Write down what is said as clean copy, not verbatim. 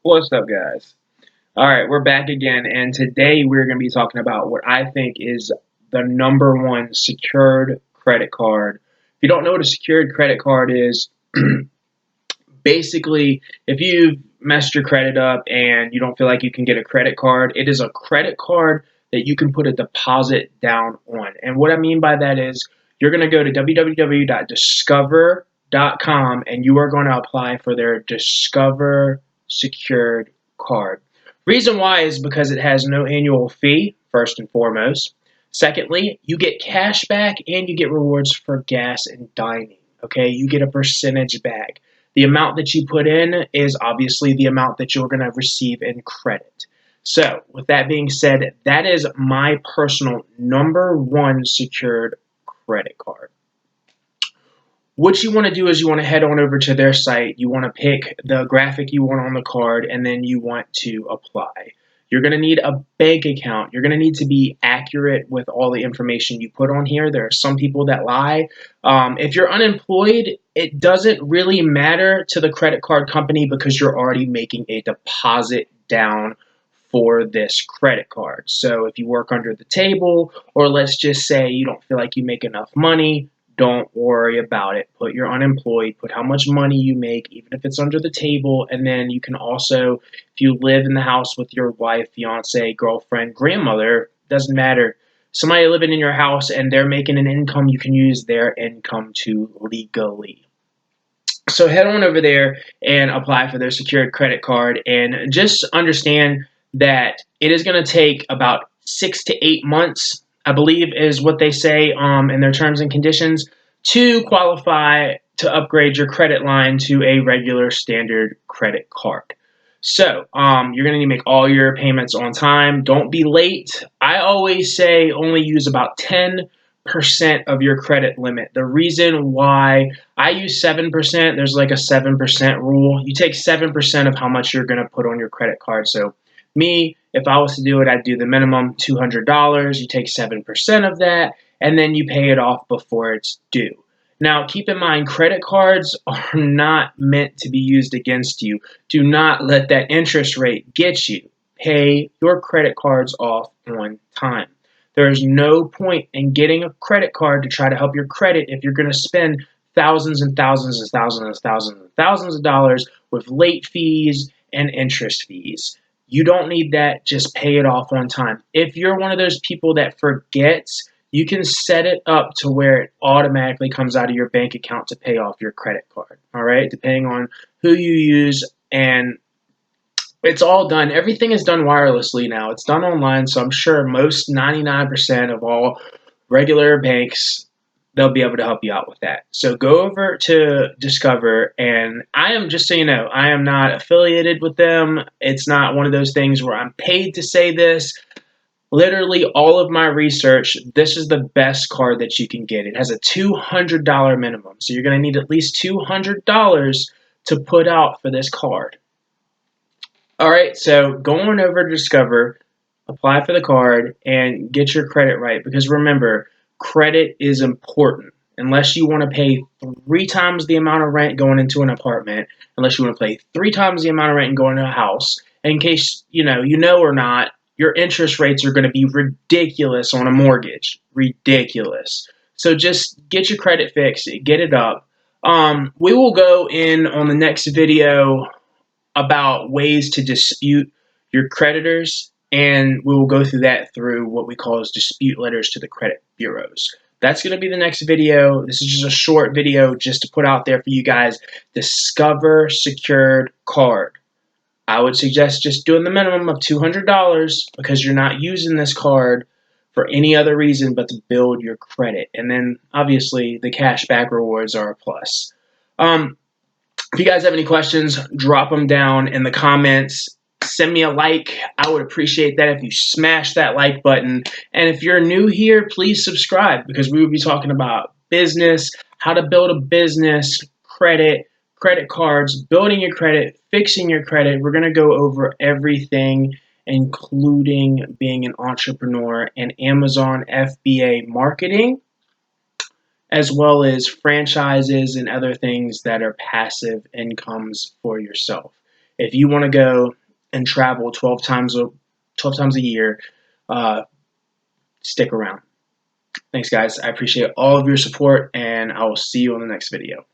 What's up, guys? All right, we're back again, and today we're going to be talking about what I think is the number one secured credit card. If you don't know what a secured credit card is, basically, if you've messed your credit up and you don't feel like you can get a credit card, it is a credit card that you can put a deposit down on. And what I mean by that is you're going to go to www.discover.com and you are going to apply for their Discover secured card. Reason why is because it has no annual fee, first and foremost. Secondly, you get cash back and you get rewards for gas and dining. Okay, you get a percentage back. The amount that you put in is obviously the amount that you're going to receive in credit. So, with that being said, that is my personal number one secured credit card. What you want to do is you want to head on over to their site. You want to pick the graphic you want on the card, and then you want to apply. You're going to need a bank account. You're going to need to be accurate with all the information you put on here. There are some people that lie. If you're unemployed, it doesn't really matter to the credit card company because you're already making a deposit down for this credit card. So if you work under the table, or let's just say you don't feel like you make enough money, don't worry about it. Put your unemployed, put how much money you make, even if it's under the table, and then you can also, if you live in the house with your wife, fiance, girlfriend, grandmother, doesn't matter. Somebody living in your house and they're making an income, you can use their income to legally. So head on over there and apply for their secured credit card, and just understand that it is going to take about 6 to 8 months, I believe is what they say in their terms and conditions, to qualify to upgrade your credit line to a regular standard credit card. So you're going to need to make all your payments on time. Don't be late. I always say only use about 10% of your credit limit. The reason why I use 7%, there's like a 7% rule. You take 7% of how much you're going to put on your credit card. So me, if I was to do it, I'd do the minimum $200. You take 7% of that, and then you pay it off before it's due. Now, keep in mind, credit cards are not meant to be used against you. Do not let that interest rate get you. Pay your credit cards off on time. There is no point in getting a credit card to try to help your credit if you're going to spend thousands and thousands and thousands and thousands and thousands of dollars with late fees and interest fees. You don't need that. Just pay it off on time. If you're one of those people that forgets, you can set it up to where it automatically comes out of your bank account to pay off your credit card. All right, depending on who you use, and it's all done. Everything is done wirelessly now. It's done online, so I'm sure most 99% of all regular banks, they'll be able to help you out with that. So go over to Discover, and I am, just so you know, I am not affiliated with them. It's not one of those things where I'm paid to say this. Literally all of my research, this is the best card that you can get. It has a $200 minimum, so you're going to need at least $200 to put out for this card. All right, so go on over to Discover, apply for the card, and get your credit right. Because remember, credit is important. Unless you want to pay 3 times the amount of rent going into an apartment, unless you want to pay 3 times the amount of rent going into a house, and in case you know or not, your interest rates are going to be ridiculous on a mortgage. Ridiculous. So just get your credit fixed, get it up. We will go in on the next video about ways to dispute your creditors, and we will go through that through what we call as dispute letters to the credit bureaus. That's going to be the next video. This is just a short video just to put out there for you guys. Discover secured card. I would suggest just doing the minimum of $200 because you're not using this card for any other reason but to build your credit. And then obviously the cashback rewards are a plus. If you guys have any questions, drop them down in the comments. Send me a like. I would appreciate that if you smash that like button. And if you're new here, please subscribe because we will be talking about business, how to build a business, credit cards, building your credit, fixing your credit. We're going to go over everything, including being an entrepreneur and Amazon FBA marketing, as well as franchises and other things that are passive incomes for yourself. If you want to go and travel 12 times a year, stick around. Thanks, guys. I appreciate all of your support, and I will see you on the next video.